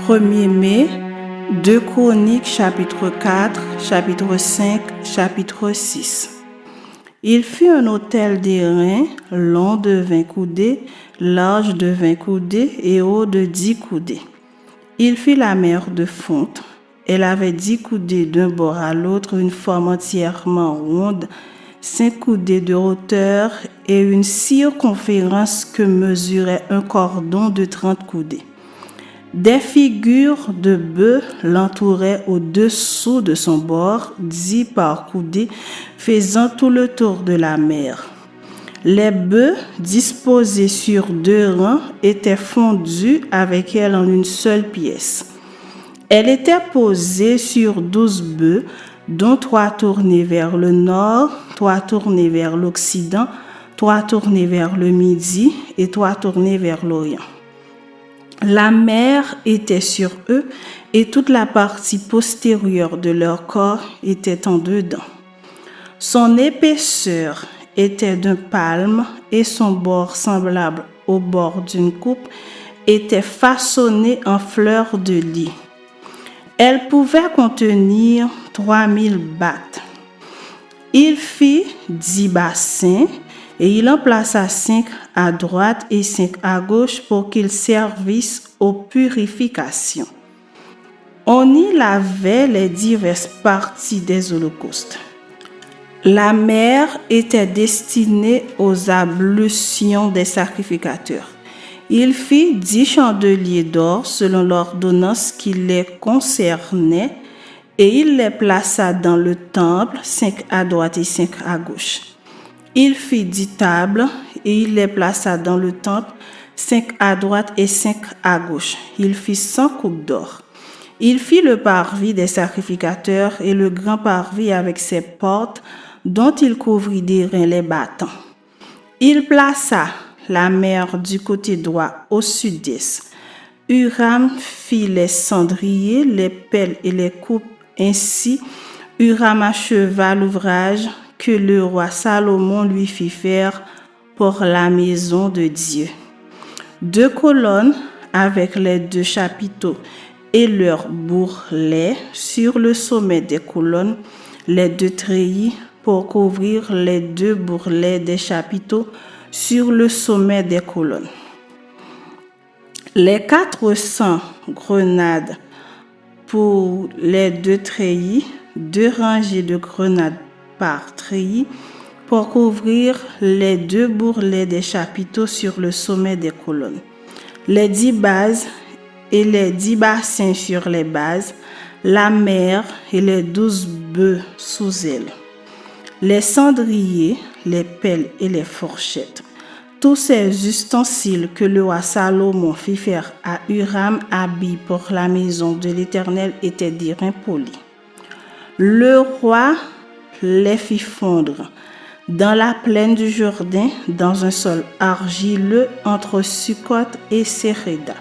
1er mai, 2 Chroniques, chapitre 4, chapitre 5, chapitre 6. Il fit un autel d'airain, long de 20 coudées, large de 20 coudées et haut de 10 coudées. Il fit la mer de fonte. Elle avait 10 coudées d'un bord à l'autre, une forme entièrement ronde, 5 coudées de hauteur et une circonférence que mesurait un cordon de 30 coudées. Des figures de bœufs l'entouraient au-dessous de son bord, 10 par coudée, faisant tout le tour de la mer. Les bœufs, disposés sur 2 rangs, étaient fondus avec elle en une seule pièce. Elle était posée sur 12 bœufs, dont 3 tournés vers le nord, 3 tournés vers l'occident, 3 tournés vers le midi et 3 tournés vers l'orient. La mer était sur eux et toute la partie postérieure de leur corps était en dedans. Son épaisseur était d'un palme et son bord semblable au bord d'une coupe était façonné en fleurs de lis. Elle pouvait contenir 3000 battes. Il fit 10 bassins et il en plaça 5 à droite et 5 à gauche pour qu'ils servissent aux purifications. On y lavait les diverses parties des holocaustes. La mer était destinée aux ablutions des sacrificateurs. Il fit 10 chandeliers d'or selon l'ordonnance qui les concernait et il les plaça dans le temple, 5 à droite et 5 à gauche. Il fit 10 tables et il les plaça dans le temple, 5 à droite et 5 à gauche. Il fit 100 coupes d'or. Il fit le parvis des sacrificateurs et le grand parvis avec ses portes dont il couvrit d'airain les battants. Il plaça la mer du côté droit au sud-est. Huram fit les cendriers, les pelles et les coupes. Ainsi, Huram acheva l'ouvrage que le roi Salomon lui fit faire pour la maison de Dieu. 2 colonnes avec les 2 chapiteaux et leurs bourrelets sur le sommet des colonnes, les 2 treillis pour couvrir les 2 bourrelets des chapiteaux sur le sommet des colonnes. Les 400 grenades pour les 2 treillis, 2 rangées de grenades par treillis pour couvrir les 2 bourrelets des chapiteaux sur le sommet des colonnes. Les 10 bases et les 10 bassins sur les bases, la mer et les 12 bœufs sous elle. Les cendriers, les pelles et les fourchettes. Tous ces ustensiles que le roi Salomon fit faire à Huram Abi pour la maison de l'Éternel étaient d'airain poli. Le roi les fit fondre dans la plaine du Jourdain, dans un sol argileux entre Sukkot et Séréda.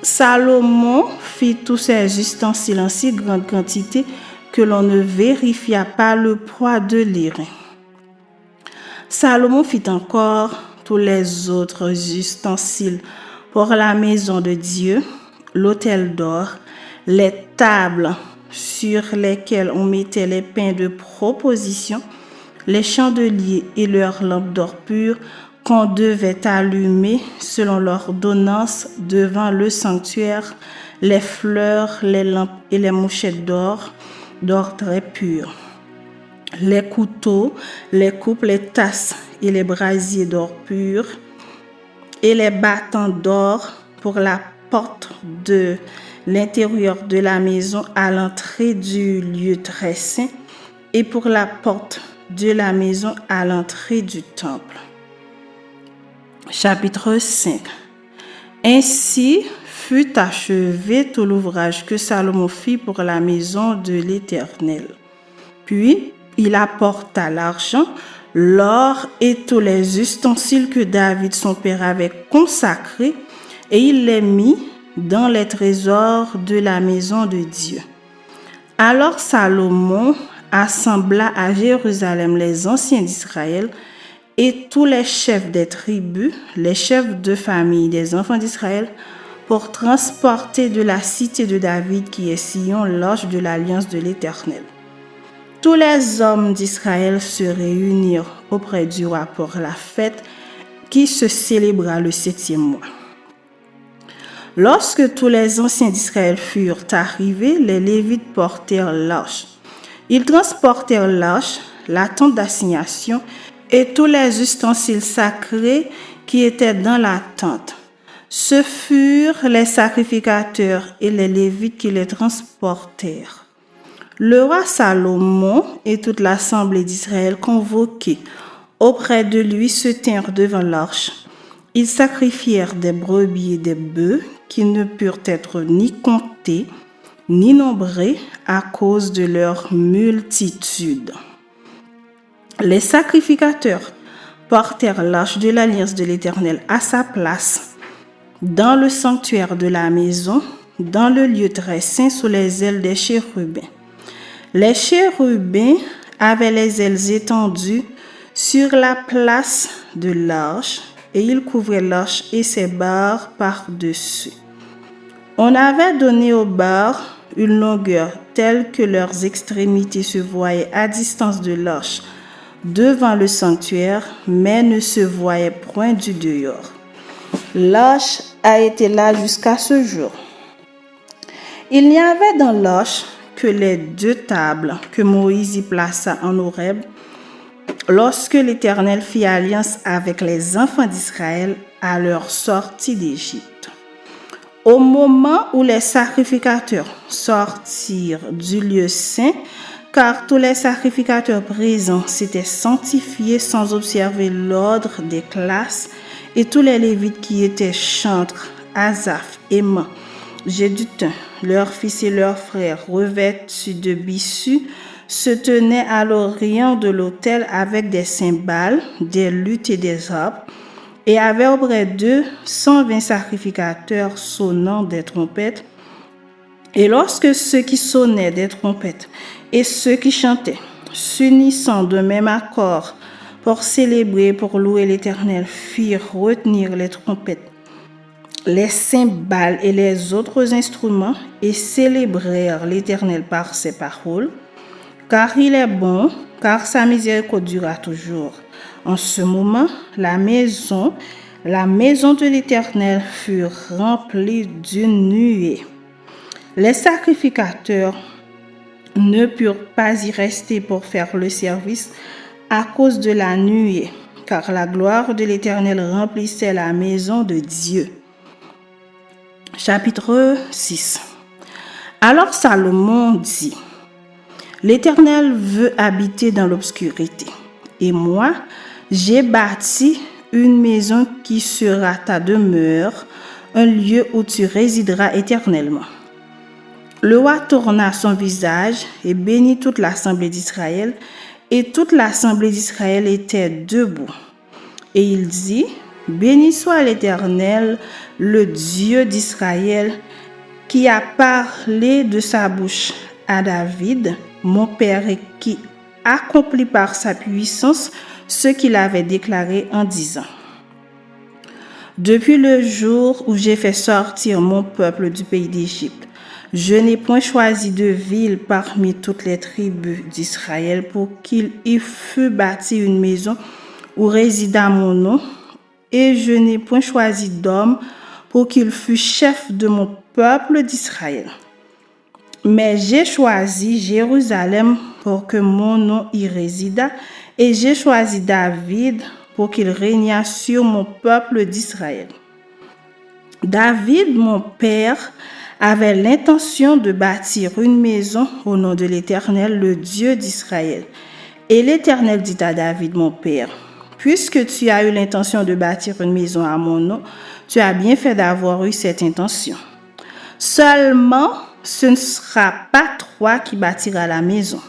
Salomon fit tous ces ustensiles en si grande quantité que l'on ne vérifia pas le poids de l'airain. Salomon fit encore tous les autres ustensiles pour la maison de Dieu, l'autel d'or, les tables sur lesquelles on mettait les pains de proposition, les chandeliers et leurs lampes d'or pur qu'on devait allumer selon l'ordonnance devant le sanctuaire, les fleurs, les lampes et les mouchettes d'or très pur, les couteaux, les coupes, les tasses et les brasiers d'or pur et les battants d'or pour la porte de l'intérieur de la maison à l'entrée du lieu très saint et pour la porte de la maison à l'entrée du temple. Chapitre 5. Ainsi fut achevé tout l'ouvrage que Salomon fit pour la maison de l'Éternel. Puis il apporta l'argent, l'or et tous les ustensiles que David son père avait consacrés et il les mit dans les trésors de la maison de Dieu. Alors Salomon assembla à Jérusalem les anciens d'Israël et tous les chefs des tribus, les chefs de famille des enfants d'Israël, pour transporter de la cité de David qui est Sion l'arche de l'alliance de l'Éternel. Tous les hommes d'Israël se réunirent auprès du roi pour la fête qui se célébra le 7e mois. Lorsque tous les anciens d'Israël furent arrivés, les Lévites portèrent l'arche. Ils transportèrent l'arche, la tente d'assignation et tous les ustensiles sacrés qui étaient dans la tente. Ce furent les sacrificateurs et les Lévites qui les transportèrent. Le roi Salomon et toute l'assemblée d'Israël convoqués auprès de lui se tinrent devant l'arche. Ils sacrifièrent des brebis et des bœufs qui ne purent être ni comptés ni nombrés à cause de leur multitude. Les sacrificateurs portèrent l'arche de l'alliance de l'Éternel à sa place dans le sanctuaire de la maison, dans le lieu très saint sous les ailes des chérubins. Les chérubins avaient les ailes étendues sur la place de l'arche et ils couvraient l'arche et ses barres par-dessus. On avait donné aux barres une longueur telle que leurs extrémités se voyaient à distance de l'arche devant le sanctuaire, mais ne se voyaient point du dehors. L'arche a été là jusqu'à ce jour. Il n'y avait dans l'arche que les 2 tables que Moïse y plaça en Horeb lorsque l'Éternel fit alliance avec les enfants d'Israël à leur sortie d'Égypte. Au moment où les sacrificateurs sortirent du lieu saint, car tous les sacrificateurs présents s'étaient sanctifiés sans observer l'ordre des classes, et tous les Lévites qui étaient chantres, Asaph, Éman, Jéduthun, leurs fils et leurs frères, revêtus de byssus, se tenaient à l'orient de l'autel avec des cymbales, des luttes et des harpes, et avaient auprès d'eux 120 sacrificateurs sonnant des trompettes. Et lorsque ceux qui sonnaient des trompettes et ceux qui chantaient, s'unissant d'un même accord pour célébrer, pour louer l'Éternel, firent retenir les trompettes, les cymbales et les autres instruments, et célébrèrent l'Éternel par ses paroles, car il est bon, car sa miséricorde durera toujours. En ce moment, la maison de l'Éternel fut remplie d'une nuée. Les sacrificateurs ne purent pas y rester pour faire le service à cause de la nuée, car la gloire de l'Éternel remplissait la maison de Dieu. Chapitre 6. Alors Salomon dit: L'Éternel veut habiter dans l'obscurité, et moi, j'ai bâti une maison qui sera ta demeure, un lieu où tu résideras éternellement. Le roi tourna son visage et bénit toute l'assemblée d'Israël, et toute l'assemblée d'Israël était debout. Et il dit: Béni soit l'Éternel, le Dieu d'Israël, qui a parlé de sa bouche à David, mon père, et qui accomplit par sa puissance ce qu'il avait déclaré en disant: Depuis le jour où j'ai fait sortir mon peuple du pays d'Égypte, je n'ai point choisi de ville parmi toutes les tribus d'Israël pour qu'il y fût bâti une maison où résida mon nom, et je n'ai point choisi d'homme pour qu'il fût chef de mon peuple d'Israël. Mais j'ai choisi Jérusalem pour que mon nom y résidât, et j'ai choisi David pour qu'il régnât sur mon peuple d'Israël. David, mon père, avait l'intention de bâtir une maison au nom de l'Éternel, le Dieu d'Israël. Et l'Éternel dit à David, mon père: Puisque tu as eu l'intention de bâtir une maison à mon nom, tu as bien fait d'avoir eu cette intention. Seulement, ce ne sera pas toi qui bâtiras la maison,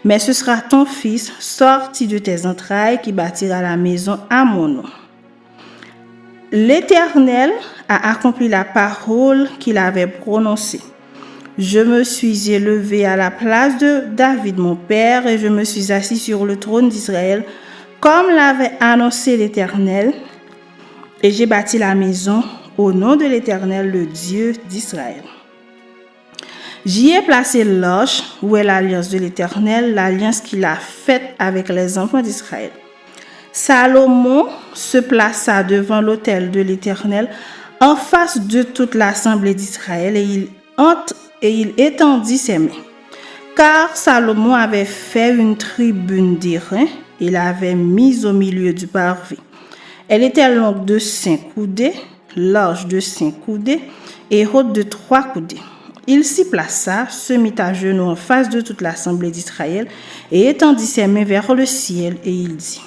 mais ce sera ton fils, sorti de tes entrailles, qui bâtira la maison à mon nom. L'Éternel a accompli la parole qu'il avait prononcée. Je me suis élevé à la place de David, mon père, et je me suis assis sur le trône d'Israël, comme l'avait annoncé l'Éternel, et j'ai bâti la maison au nom de l'Éternel, le Dieu d'Israël. J'y ai placé l'arche où est l'alliance de l'Éternel, l'alliance qu'il a faite avec les enfants d'Israël. Salomon se plaça devant l'autel de l'Éternel en face de toute l'assemblée d'Israël et il étendit ses mains. Car Salomon avait fait une tribune d'airain et l'avait mise au milieu du parvis. Elle était longue de 5 coudées, large de 5 coudées et haute de 3 coudées. Il s'y plaça, se mit à genoux en face de toute l'assemblée d'Israël et étendit ses mains vers le ciel et il dit: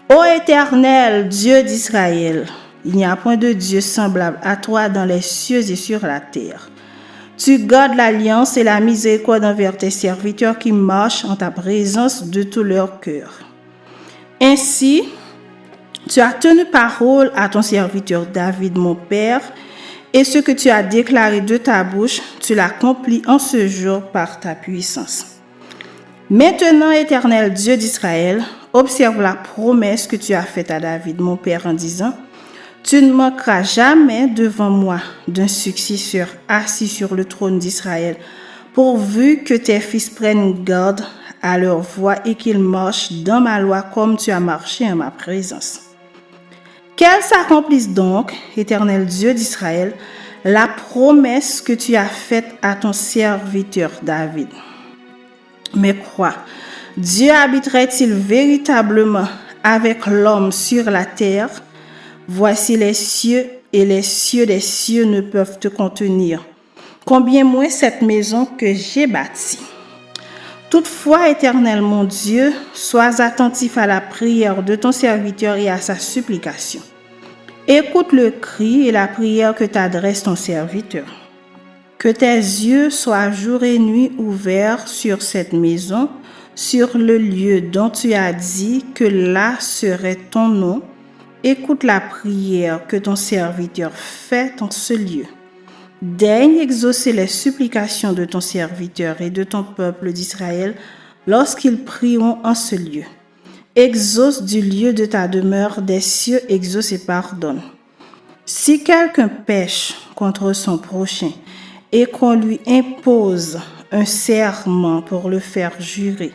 Ô Éternel, Dieu d'Israël, il n'y a point de Dieu semblable à toi dans les cieux et sur la terre. Tu gardes l'alliance et la miséricorde envers tes serviteurs qui marchent en ta présence de tout leur cœur. Ainsi, tu as tenu parole à ton serviteur David, mon père, et ce que tu as déclaré de ta bouche, tu l'accomplis en ce jour par ta puissance. Maintenant, Éternel Dieu d'Israël, observe la promesse que tu as faite à David, mon père, en disant: Tu ne manqueras jamais devant moi d'un successeur assis sur le trône d'Israël, pourvu que tes fils prennent garde à leur voie et qu'ils marchent dans ma loi comme tu as marché en ma présence. Qu'elle s'accomplisse donc, Éternel Dieu d'Israël, la promesse que tu as faite à ton serviteur David. Mais crois, Dieu habiterait-il véritablement avec l'homme sur la terre? Voici les cieux et les cieux des cieux ne peuvent te contenir. Combien moins cette maison que j'ai bâtie. Toutefois, Éternel mon Dieu, sois attentif à la prière de ton serviteur et à sa supplication. Écoute le cri et la prière que t'adresse ton serviteur. Que tes yeux soient jour et nuit ouverts sur cette maison, sur le lieu dont tu as dit que là serait ton nom. Écoute la prière que ton serviteur fait en ce lieu. Daigne exaucer les supplications de ton serviteur et de ton peuple d'Israël lorsqu'ils prieront en ce lieu. Exauce du lieu de ta demeure des cieux, exauce et pardonne. Si quelqu'un pêche contre son prochain et qu'on lui impose un serment pour le faire jurer,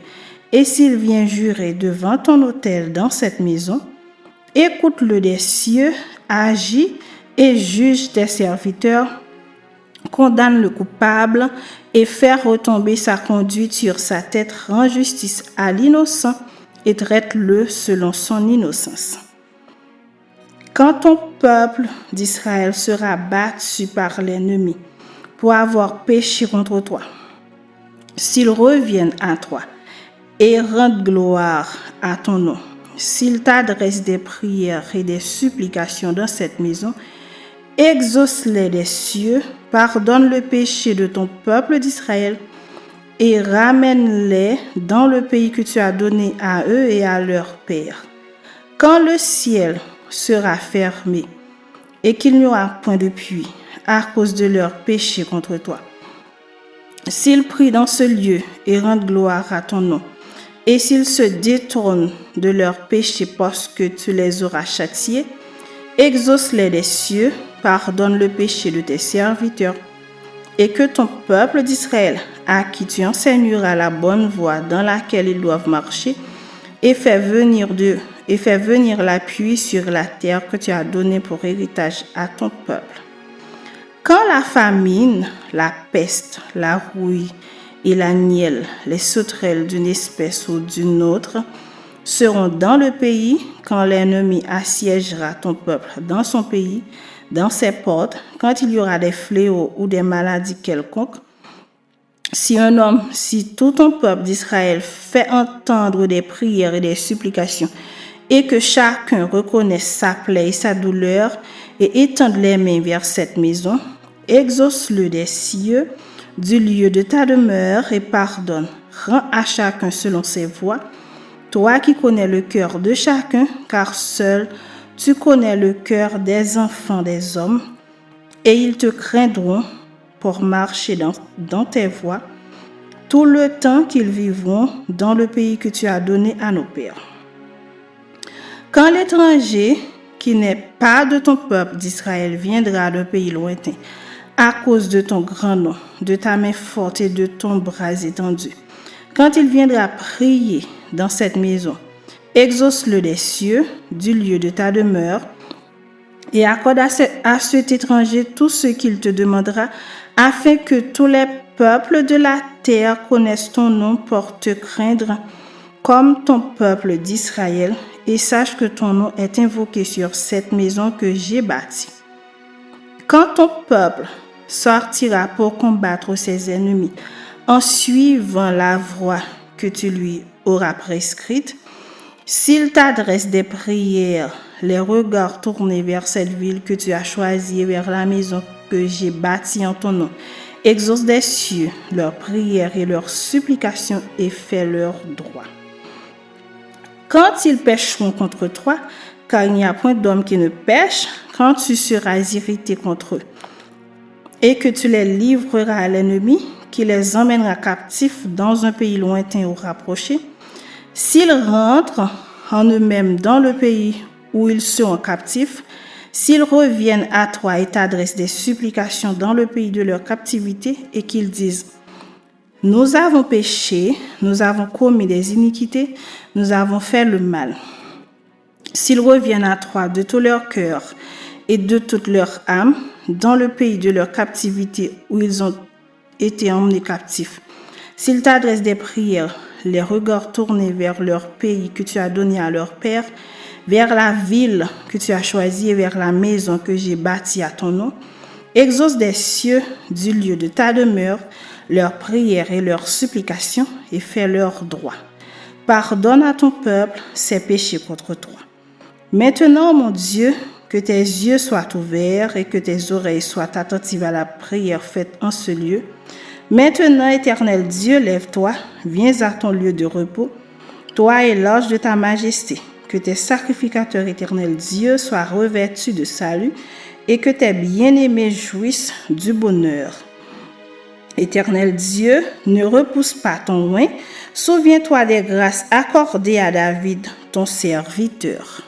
et s'il vient jurer devant ton autel dans cette maison, écoute-le des cieux, agis et juge tes serviteurs, condamne le coupable et fais retomber sa conduite sur sa tête, rend justice à l'innocent et traite-le selon son innocence. Quand ton peuple d'Israël sera battu par l'ennemi pour avoir péché contre toi, s'ils reviennent à toi et rendent gloire à ton nom, s'ils t'adressent des prières et des supplications dans cette maison, exauce-les des cieux, pardonne le péché de ton peuple d'Israël et ramène-les dans le pays que tu as donné à eux et à leurs pères. Quand le ciel sera fermé et qu'il n'y aura point de pluie à cause de leurs péchés contre toi, s'ils prient dans ce lieu et rendent gloire à ton nom, et s'ils se détournent de leurs péchés parce que tu les auras châtiés, exauce-les des cieux, pardonne le péché de tes serviteurs, et que ton peuple d'Israël, à qui tu enseigneras la bonne voie dans laquelle ils doivent marcher, et fais venir la pluie sur la terre que tu as donnée pour héritage à ton peuple. Quand la famine, la peste, la rouille et la nielle, les sauterelles d'une espèce ou d'une autre, seront dans le pays, quand l'ennemi assiégera ton peuple dans son pays, dans ses portes, quand il y aura des fléaux ou des maladies quelconques, si tout ton peuple d'Israël fait entendre des prières et des supplications, et que chacun reconnaisse sa plaie et sa douleur, et étende les mains vers cette maison, exauce-le des cieux, du lieu de ta demeure, et pardonne. Rends à chacun selon ses voies, toi qui connais le cœur de chacun, car seul tu connais le cœur des enfants des hommes, et ils te craindront pour marcher dans tes voies tout le temps qu'ils vivront dans le pays que tu as donné à nos pères. Quand l'étranger qui n'est pas de ton peuple d'Israël viendra d'un pays lointain, à cause de ton grand nom, de ta main forte et de ton bras étendu. Quand il viendra prier dans cette maison, exauce-le des cieux, du lieu de ta demeure, et accorde à cet étranger tout ce qu'il te demandera, afin que tous les peuples de la terre connaissent ton nom pour te craindre, comme ton peuple d'Israël, et sache que ton nom est invoqué sur cette maison que j'ai bâtie. Quand ton peuple sortira pour combattre ses ennemis, en suivant la voie que tu lui auras prescrite, s'il t'adresse des prières, les regards tournés vers cette ville que tu as choisie, vers la maison que j'ai bâtie en ton nom, exauce des cieux leurs prières et leurs supplications et fais leur droit. Quand ils pécheront contre toi, car il n'y a point d'homme qui ne pêche, quand tu seras irrité contre eux, et que tu les livreras à l'ennemi, qui les emmènera captifs dans un pays lointain ou rapproché, s'ils rentrent en eux-mêmes dans le pays où ils seront captifs, s'ils reviennent à toi et t'adressent des supplications dans le pays de leur captivité, et qu'ils disent « Nous avons péché, nous avons commis des iniquités, nous avons fait le mal. » S'ils reviennent à toi de tout leur cœur et de toute leur âme, dans le pays de leur captivité où ils ont été emmenés captifs, s'ils t'adressent des prières, les regards tournés vers leur pays que tu as donné à leur père, vers la ville que tu as choisie et vers la maison que j'ai bâtie à ton nom, exauce des cieux, du lieu de ta demeure, leurs prières et leurs supplications, et fais leur droit. Pardonne à ton peuple ses péchés contre toi. Maintenant, mon Dieu, que tes yeux soient ouverts et que tes oreilles soient attentives à la prière faite en ce lieu. Maintenant, Éternel Dieu, lève-toi, viens à ton lieu de repos, toi et l'ange de ta majesté. Que tes sacrificateurs, Éternel Dieu, soient revêtus de salut et que tes bien-aimés jouissent du bonheur. Éternel Dieu, ne repousse pas ton loin, souviens-toi des grâces accordées à David, ton serviteur.